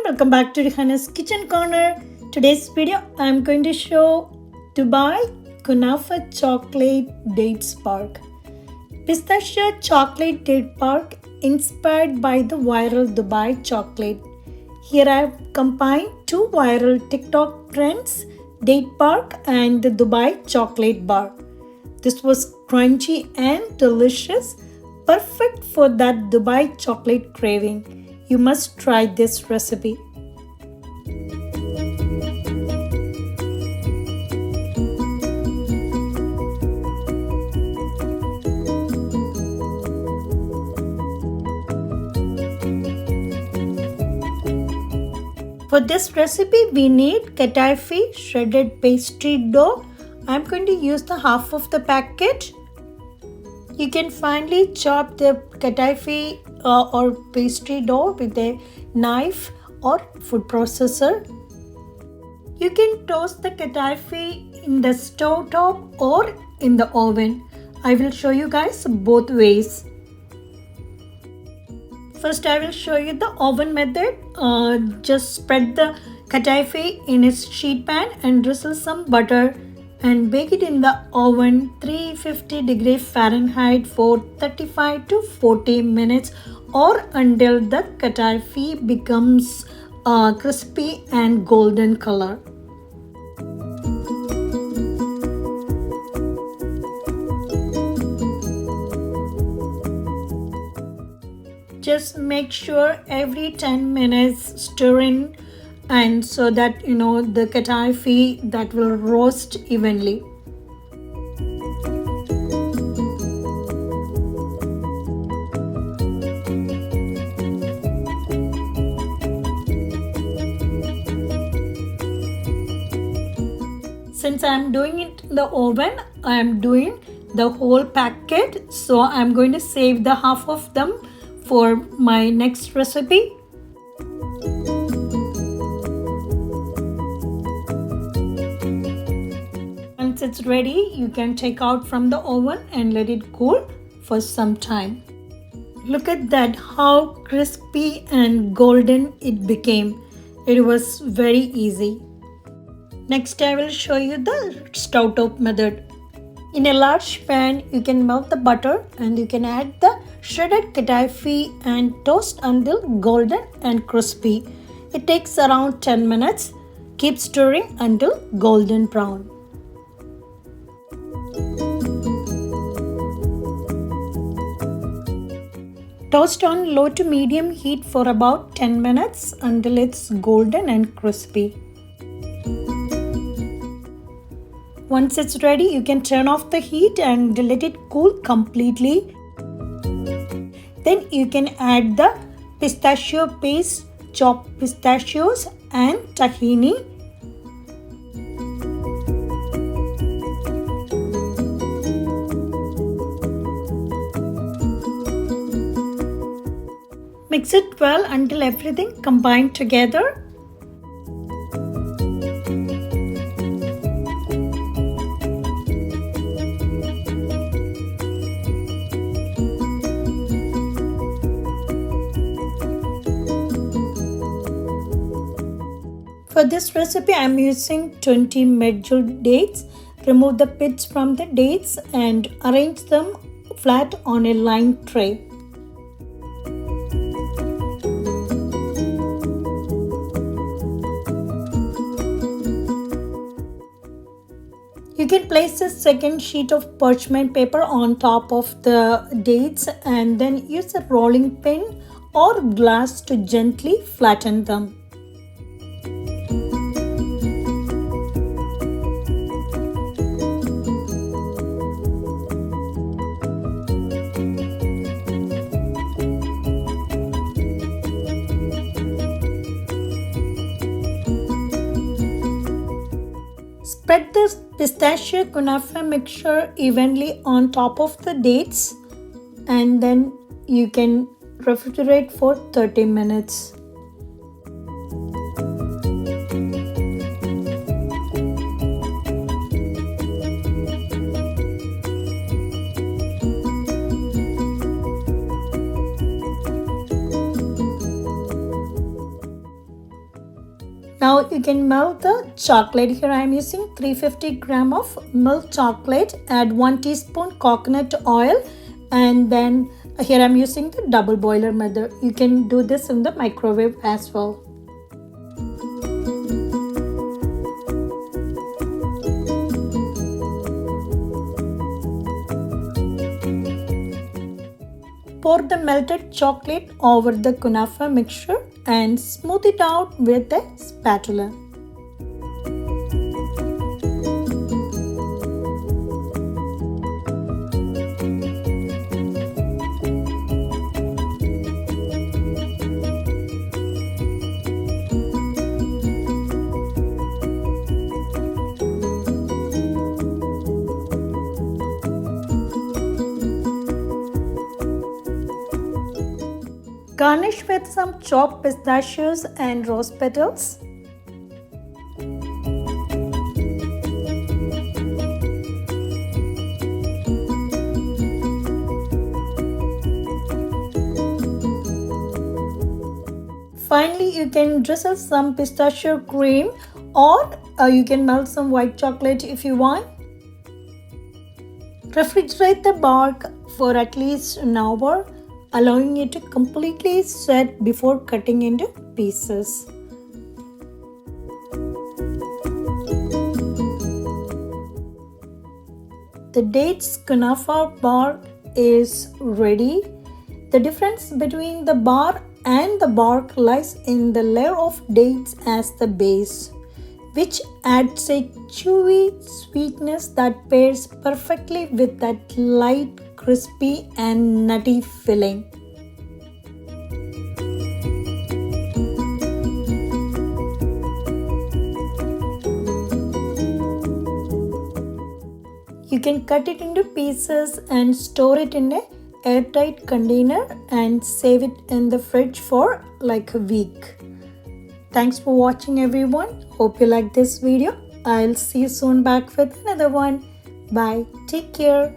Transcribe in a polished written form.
welcome back to Rihanna's Kitchen Corner. Today's video I'm going to show Dubai Kunafa Chocolatedatesbark. Pistachio chocolate date bark inspired by the viral Dubai chocolate. Here I have combined two viral TikTok trends, date bark and the Dubai chocolate bar. This was crunchy and delicious, perfect for that Dubai chocolate craving. You must try this recipe. For this recipe, we need Kataifi shredded pastry dough. I'm going to use the half of the packet. You can finely chop the Kataifi or pastry dough with a knife or food processor. You can toast the Kataifi in the stove top or in the oven. I will show you guys both ways. First, I will show you the oven method. Just spread the Kataifi in a sheet pan and drizzle some butter and bake it in the oven 350 Fahrenheit for 35 to 40 minutes or until the Kataifi becomes crispy and golden color. Just make sure every 10 minutes stir in, and so that the Kataifi that will roast evenly. Since I am doing it in the oven, I am doing the whole packet, so I am going to save the half of them for my next recipe. Once it's ready, you can take out from the oven and let it cool for some time. Look at that, how crispy and golden it became. It was very easy. Next, I will show you the stove top method. In a large pan, you can melt the butter and you can add the shredded Kataifi and toast until golden and crispy. It takes around 10 minutes. Keep stirring until golden brown. Toast on low to medium heat for about 10 minutes until it's golden and crispy. Once it's ready, you can turn off the heat and let it cool completely. Then you can add the pistachio paste, chopped pistachios and tahini. Mix it well until everything combined together. For this recipe, I am using 20 medjool dates. Remove the pits from the dates and arrange them flat on a lined tray. You can place a second sheet of parchment paper on top of the dates and then use a rolling pin or glass to gently flatten them. Spread the pistachio kunafa mixture evenly on top of the dates and then you can refrigerate for 30 minutes. you can melt the chocolate. Here I am using 350 gram of milk chocolate. Add 1 teaspoon coconut oil, and then here I am using the double boiler method. You can do this in the microwave as well. Pour the melted chocolate over the kunafa mixture and smooth it out with a spatula. Garnish with some chopped pistachios and rose petals. Finally, you can drizzle some pistachio cream, or you can melt some white chocolate if you want. Refrigerate the bark for at least an hour, allowing it to completely set before cutting into pieces. The dates kunafa bar is ready. The difference between the bar and the bark lies in the layer of dates as the base, which adds a chewy sweetness that pairs perfectly with that light, crispy and nutty filling. You can cut it into pieces and store it in a airtight container and save it in the fridge for like a week. Thanks for watching everyone. Hope you like this video. I'll see you soon back with another one. Bye. Take care.